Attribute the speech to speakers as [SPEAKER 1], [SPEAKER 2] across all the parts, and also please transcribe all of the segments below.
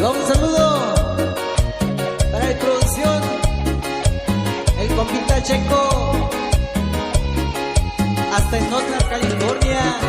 [SPEAKER 1] va un saludo para la producción, el compita Checo, hasta en Oxnard, California.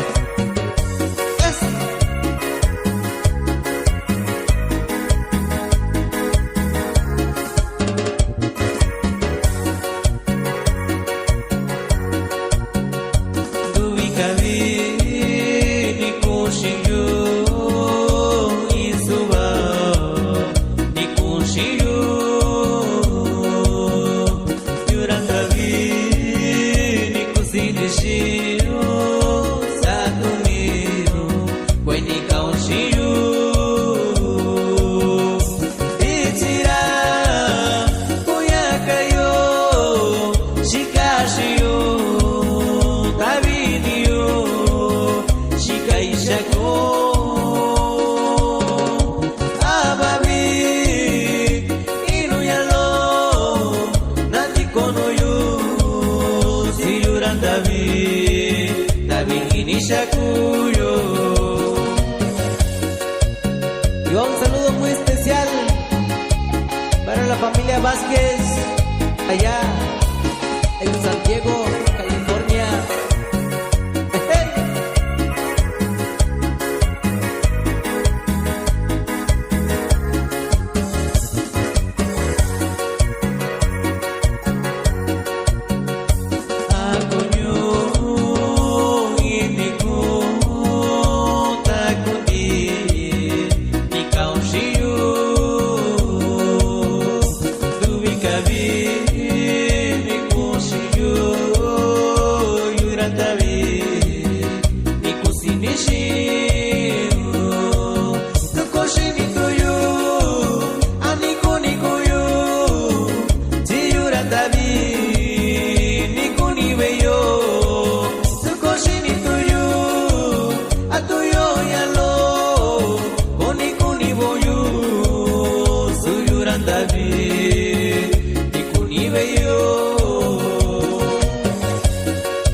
[SPEAKER 1] Y va un saludo muy especial para la familia Vázquez, allá en San Diego, California.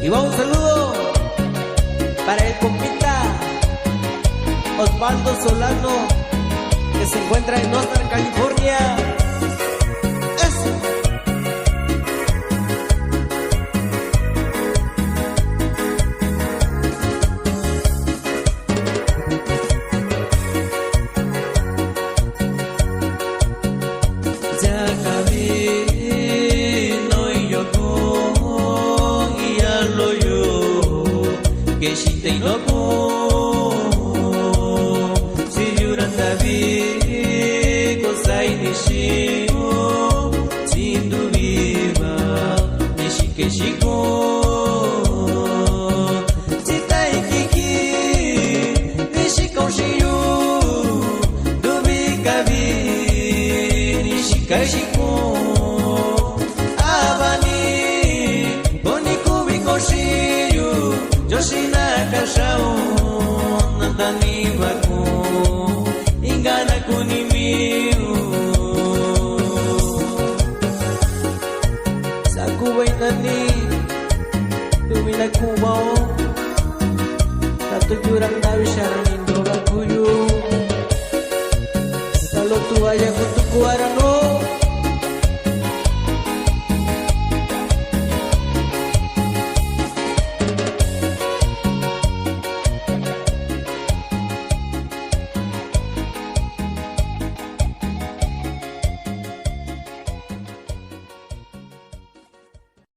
[SPEAKER 1] Y va un saludo para el compita Osvaldo Solano, que se encuentra en Oxnard, California.
[SPEAKER 2] Geschichte loco, si yuran David, cosa inicio, sin tu viva, nishike shiko, chita ikiki, nishika shiyu, dubi kabi, nishika shiko, abani, boniku biko shiyu, Joshina kashao natani baku ingana kunimiu sakuba inani tumina kubao tatu jurang dawi syaranin